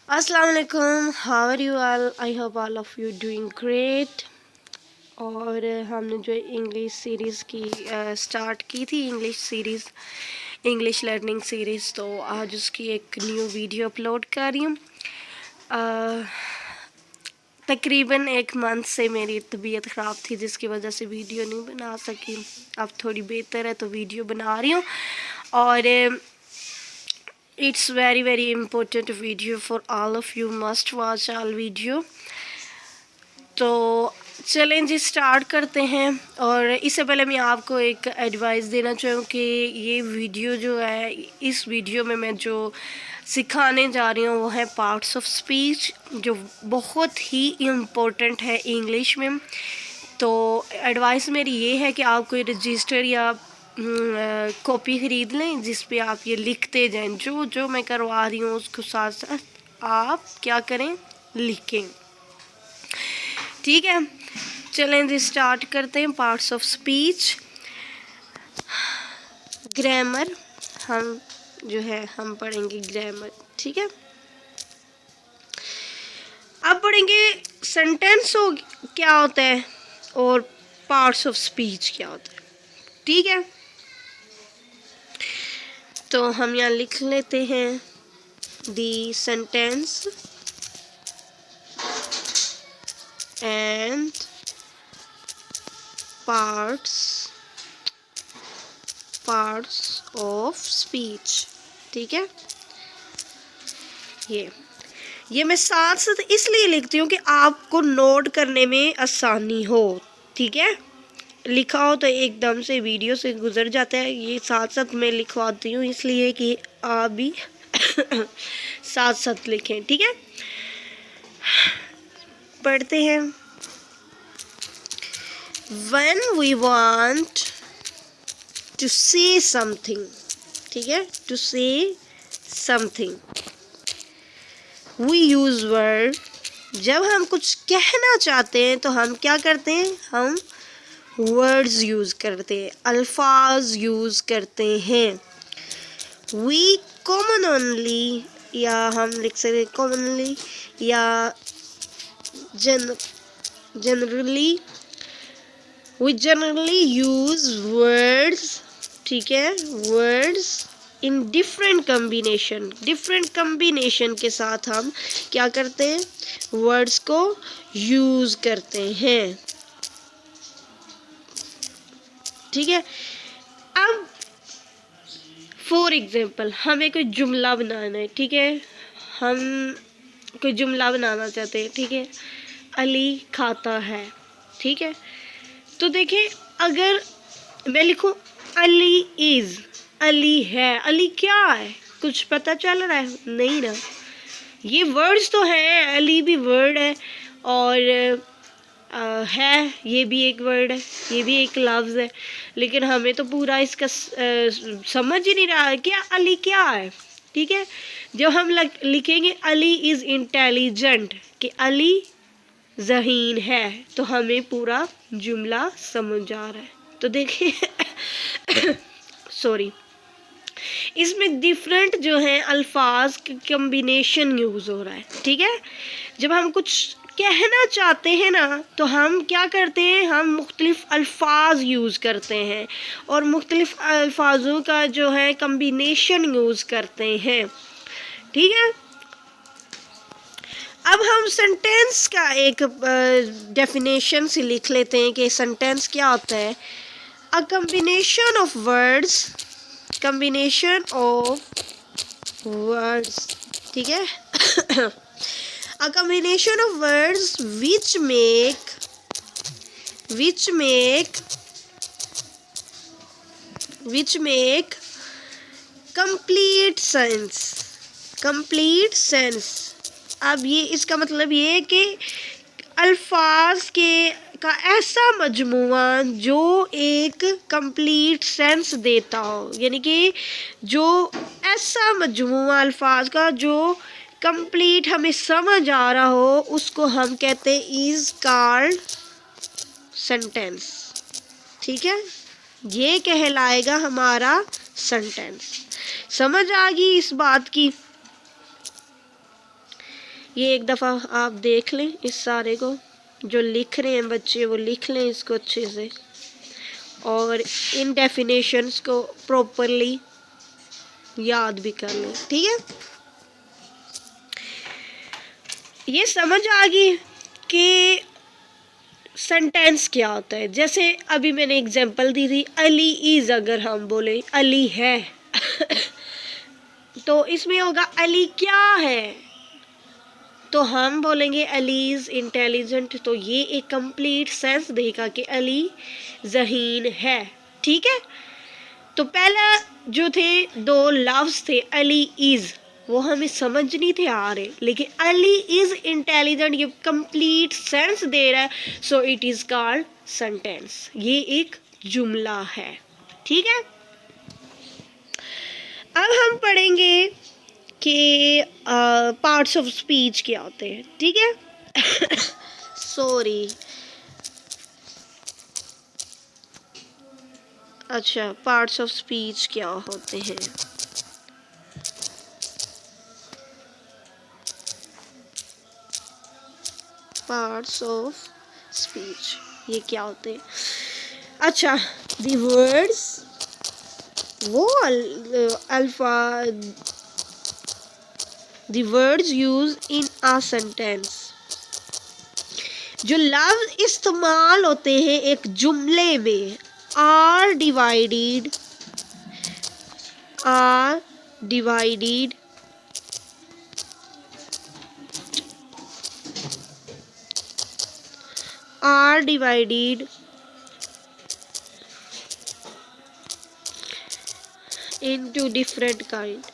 अस्सलाम वालेकुम, how are you all? I hope all of you doing great. और हमने जो इंग्लिश सीरीज़ की स्टार्ट की थी, English series, English learning series, तो आज उसकी एक न्यू वीडियो अपलोड कर रही हूँ। तकरीबन एक मंथ से मेरी तबीयत ख़राब थी, जिसकी वजह से वीडियो नहीं बना सकी। अब थोड़ी बेहतर है तो वीडियो बना रही हूँ। और it's very important video for all of you, must watch all video। तो चलें जी, स्टार्ट करते हैं। और इससे पहले मैं आपको एक एडवाइस देना चाहूँ कि ये वीडियो जो है, इस वीडियो में मैं जो सिखाने जा रही हूँ वो है पार्ट्स ऑफ स्पीच, जो बहुत ही इम्पोर्टेंट है इंग्लिश में। तो एडवाइस मेरी ये है कि आप कोई रजिस्टर या कॉपी ख़रीद लें जिस पे आप ये लिखते जाएं, जो जो मैं करवा रही हूँ उसको साथ साथ आप क्या करें, लिखें। ठीक है, चलें जी स्टार्ट करते हैं। Parts of speech. ग्रामर हम जो है हम पढ़ेंगे ग्रामर। ठीक है, अब पढ़ेंगे सेंटेंस हो क्या होता है और पार्ट्स ऑफ स्पीच क्या होता है। ठीक है, तो हम यहाँ लिख लेते हैं दी sentence and parts of speech. ठीक है, ये मैं साथ साथ इसलिए लिखती हूँ कि आपको नोट करने में आसानी हो। ठीक है, लिखा हो तो एकदम से वीडियो से गुजर जाता है, ये साथ साथ मैं लिखवाती हूँ इसलिए कि आप भी साथ साथ लिखें। ठीक है, पढ़ते हैं। When we want to say something, ठीक है, to say something, we use word। जब हम कुछ कहना चाहते हैं तो हम क्या करते हैं, हम वर्ड्स यूज करते हैं, अल्फाज यूज करते हैं। we commonly, या हम लिख सकते हैं commonly या generally, we generally use words। ठीक है, words in different combination के साथ हम क्या करते हैं, वर्ड्स को यूज करते हैं। ठीक है, अब फॉर एग्जाम्पल हमें कोई जुमला बनाना है। ठीक है, हम कोई जुमला बनाना चाहते हैं। ठीक है, अली खाता है। ठीक है, तो देखिए, अगर मैं लिखूं अली इज, अली है, अली क्या है, कुछ पता चल रहा है? नहीं ना। ये वर्ड्स तो हैं, अली भी वर्ड है और है, ये भी एक वर्ड है, ये भी एक लफ्ज़ है, लेकिन हमें तो पूरा इसका समझ ही नहीं रहा है कि अली क्या है। ठीक है, जब हम लिखेंगे अली इज़ इंटेलिजेंट, कि अली ज़हीन है, तो हमें पूरा जुमला समझ आ रहा है। तो देखिए सॉरी, इसमें डिफरेंट जो है अल्फाज के कम्बिनेशन यूज़ हो रहा है। ठीक है, जब हम कुछ कहना चाहते हैं ना तो हम क्या करते हैं, हम मुख्तलिफ अल्फाज यूज़ करते हैं और मुख्तलिफ अल्फाजों का जो है कम्बिनेशन यूज़ करते हैं। ठीक है, अब हम सेंटेंस का एक डेफिनेशन से लिख लेते हैं कि सेंटेंस क्या होता है। अ कम्बिनेशन ऑफ वर्ड्स, ठीक है a combination of words which make complete sense। अब ये इसका मतलब ये है कि अल्फाज के का ऐसा मजमुआ जो एक कंप्लीट सेंस देता हो, यानी कि जो ऐसा मजमुआ अल्फाज का जो कंप्लीट हमें समझ आ रहा हो, उसको हम कहते हैं इज कॉल्ड सेंटेंस। ठीक है, ये कहलाएगा हमारा सेंटेंस। समझ आ गई इस बात की? ये एक दफ़ा आप देख लें इस सारे को, जो लिख रहे हैं बच्चे वो लिख लें इसको अच्छे से, और इन डेफिनेशंस को प्रॉपरली याद भी कर लें। ठीक है, ये समझ आ गई कि सेंटेंस क्या होता है। जैसे अभी मैंने एग्जांपल दी थी, अली इज़, अगर हम बोले अली है तो इसमें होगा अली क्या है, तो हम बोलेंगे अली इज़ इंटेलिजेंट, तो ये एक कंप्लीट सेंस देगा कि अली ज़हीन है। ठीक है, तो पहला जो थे दो लफ्ज़ थे अली इज़, वो हमें समझ नहीं थे आ रहे, लेकिन अली इज़ इंटेलिजेंट ये कंप्लीट सेंस दे रहा है, so it is called sentence, ये एक जुमला है। ठीक है, अब हम पढ़ेंगे कि पार्ट्स ऑफ स्पीच क्या होते हैं। ठीक है सॉरी, अच्छा, पार्ट्स ऑफ स्पीच क्या होते हैं। पार्ट्स ऑफ स्पीच ये क्या होते हैं। अच्छा, द वर्ड्स, वो अल्फा, the words use in a sentence, जो लफ्ज इस्तेमाल होते हैं एक जुमले में, are divided, are divided are divided into different kinds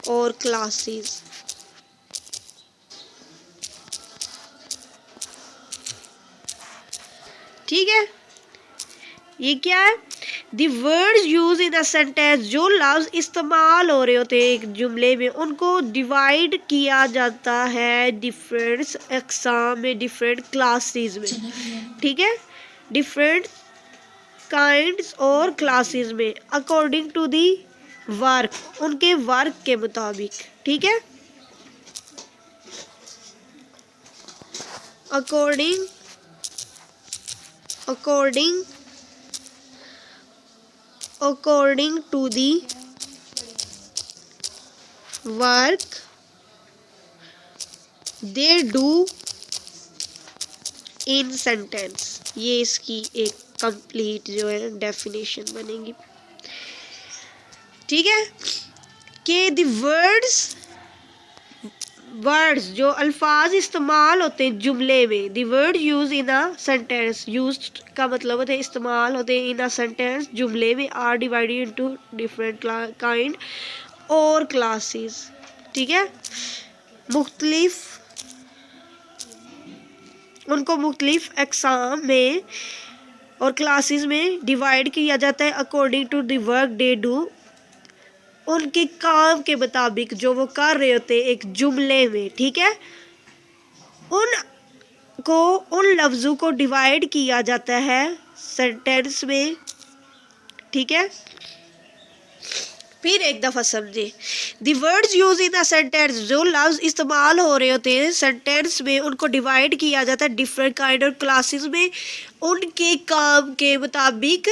or classes। ठीक है, ये क्या है, the words use in a sentence, जो लफ्ज इस्तेमाल हो रहे होते हैं एक जुमले में, उनको डिवाइड किया जाता है डिफरेंट अक़साम में, डिफरेंट क्लासेस में। ठीक है, डिफरेंट काइंड्स और क्लासेस में, अकॉर्डिंग टू दी वर्क, उनके वर्क के मुताबिक। ठीक है, according according according to the work they do in sentence, ये इसकी एक कंप्लीट जो है डेफिनेशन बनेगी। ठीक है, कि द वर्ड्स जो अल्फाज इस्तेमाल होते हैं जुमले में, the word use in a sentence, use का मतलब होता है इस्तेमाल होते हैं इन अ सेंटेंस जुमले में, are divided into different kind और क्लासेस। ठीक है, मुख्तलिफ, उनको मुख्तलिफ अक़साम में और क्लासेस में डिवाइड किया जाता है according to the work they do, उनके काम के मुताबिक जो वो कर रहे होते एक जुमले में। ठीक है, उन लफ्ज़ों को डिवाइड किया जाता है सेंटेंस में। ठीक है, फिर एक दफ़ा समझे, the words use in a sentence, जो लफ्ज़ इस्तेमाल हो रहे होते हैं सेंटेंस में, उनको डिवाइड किया जाता है डिफरेंट काइंड और क्लासेस में, उनके काम के मुताबिक।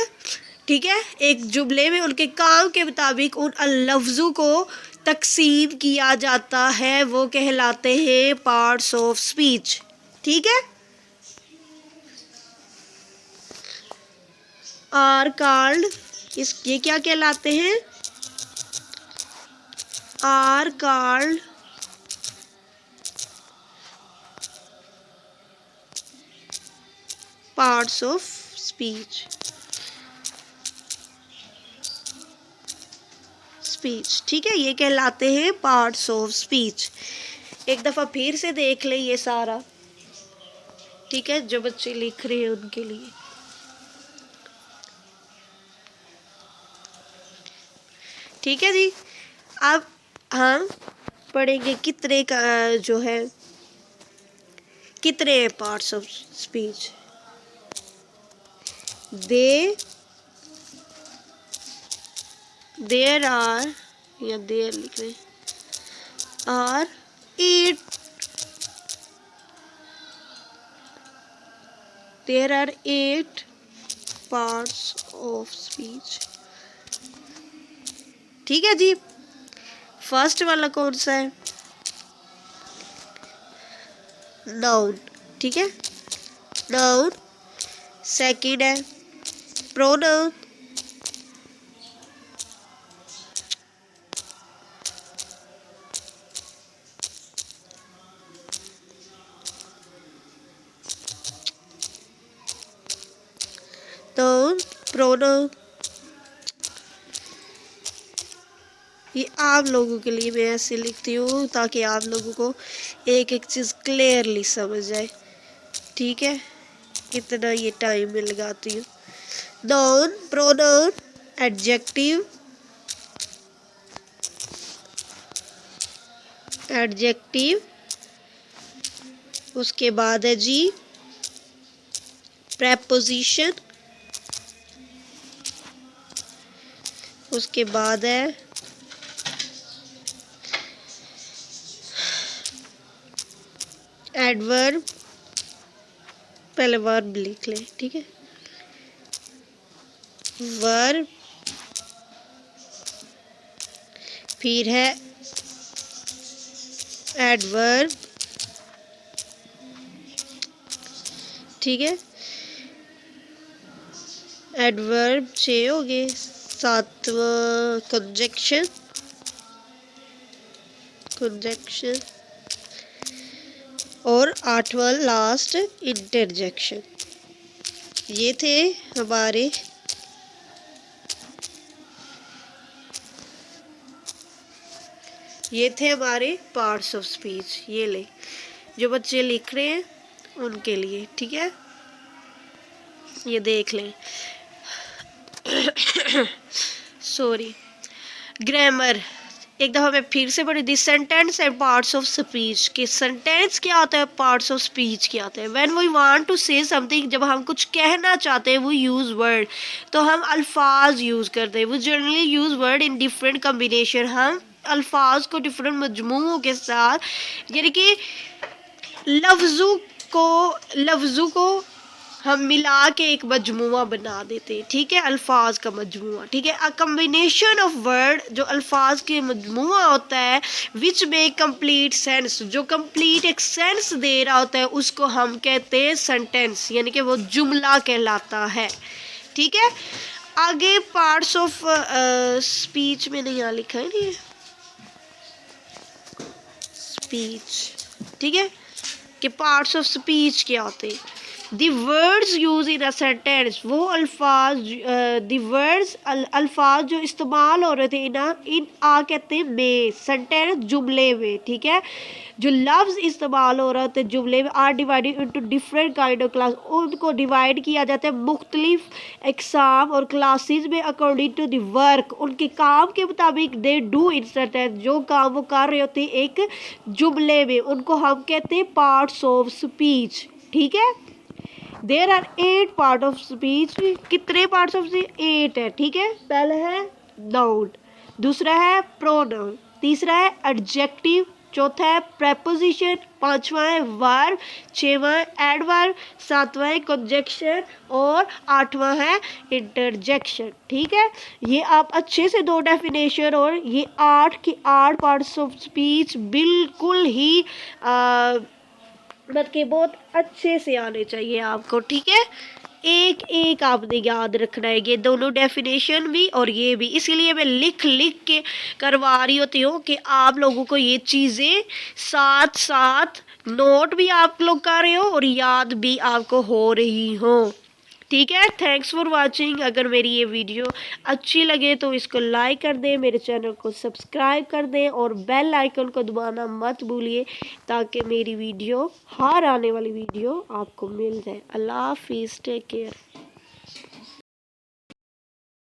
ठीक है, एक जुमले में उनके काम के मुताबिक उन लफ्ज़ों को तकसीम किया जाता है, वो कहलाते हैं पार्ट्स ऑफ स्पीच। ठीक है, आर कॉल्ड, ये क्या कहलाते हैं, are called parts of speech. ठीक है, ये कहलाते हैं पार्ट्स ऑफ स्पीच। एक दफ़ा फिर से देख ले ये सारा। ठीक है, जो बच्चे लिख रहे हैं उनके लिए। ठीक है जी, अब हम पढ़ेंगे कितने का जो है, कितने parts of speech. They there are, या देयर लिख रहे are 8, there are 8 parts of speech. ठीक है जी। फर्स्ट वाला कौन सा है? नाउन। ठीक है, नाउन। सेकंड है प्रोनाउन। Noun, pronoun. ये आप लोगों के लिए मैं ऐसे लिखती हूँ ताकि आप लोगों को एक एक चीज़ क्लियरली समझ जाए। ठीक है, इतना ये टाइम में लगाती हूँ। नाउन, प्रोनाउन, एडजेक्टिव, एडजेक्टिव, उसके बाद है जी प्रेपोजिशन, उसके बाद है एडवर्ब। पहले वर्ब लिख लें। ठीक है, वर्ब, फिर है एडवर्ब। ठीक है, एडवर्ब 6 हो गए। 7वां कंजक्शन, कंजक्शन, और 8वां लास्ट इंटरजेक्शन। ये थे हमारे पार्ट्स ऑफ स्पीच। ये ले जो बच्चे लिख रहे हैं उनके लिए। ठीक है, ये देख लें। सॉरी, ग्रामर एक दफ़ा मैं फिर से पढ़ी दी। Sentence and parts of speech. कि सेंटेंस क्या होता है, पार्ट्स ऑफ स्पीच क्या होता है। When we want to say something, जब हम कुछ कहना चाहते हैं, वो यूज़ वर्ड, तो हम अल्फाज यूज़ करते हैं। वो generally use word in different combination. हम अल्फाज को डिफरेंट मजमूओं के साथ, यानी कि लफ्ज़ों को हम मिला के एक मजमुआ बना देते हैं। ठीक है, अल्फाज का मजमुआ। ठीक है, अ कम्बिनेशन ऑफ वर्ड, जो अल्फाज के मजमुआ होता है, विच मेक कंप्लीट सेंस, जो कंप्लीट एक सेंस दे रहा होता है, उसको हम कहते हैं सेंटेंस, यानी कि वो जुमला कहलाता है। ठीक है, आगे पार्ट्स ऑफ स्पीच में नहीं यहाँ लिखा है नहीं स्पीच। ठीक है, कि पार्ट्स ऑफ स्पीच क्या होते हैं। The words used in a sentence, वो अल्फाज, the words अल्फाज जो इस्तेमाल हो रहे थे इन आ कहते हैं में, सेंटेंस जुमले में। ठीक है, जो लफ्ज़ इस्तेमाल हो रहे थे जुमले में, are divided into different kind of class, उनको डिवाइड किया जाता है मुख्तलिफ एग्जाम और क्लासेस में, अकॉर्डिंग टू द वर्क, उनके काम के मुताबिक। दे डू इन सेंटेंस, जो काम वो कर रहे होते हैं एक जुमले में, उनको हम कहते हैं पार्ट्स ऑफ स्पीच। ठीक है, there are 8 part of speech. कितने पार्ट्स ऑफ स्पीच? 8 है। ठीक है, पहला है नाउन, दूसरा है प्रोनाउन, तीसरा है एडजेक्टिव, चौथा है प्रेपोजिशन, पांचवा है वर्ब, छठवां है एडवर्ब, सातवां है कंजक्शन, और आठवां है इंटरजेक्शन। ठीक है, ये आप अच्छे से 2 डेफिनेशन और ये 8 के 8 पार्ट्स ऑफ स्पीच बिल्कुल ही मतलब कि बहुत अच्छे से आने चाहिए आपको। ठीक है, एक एक आपने याद रखना है, ये दोनों डेफिनेशन भी और ये भी। इसीलिए मैं लिख लिख के करवा रही होती हूँ कि आप लोगों को ये चीज़ें साथ साथ नोट भी आप लोग कर रहे हो और याद भी आपको हो रही हो। ठीक है, थैंक्स फॉर वाचिंग। अगर मेरी ये वीडियो अच्छी लगे तो इसको लाइक कर दें, मेरे चैनल को सब्सक्राइब कर दें और बेल आइकन को दबाना मत भूलिए ताकि मेरी वीडियो, हर आने वाली वीडियो आपको मिल जाए। अल्लाह हाफिज़, टेक केयर।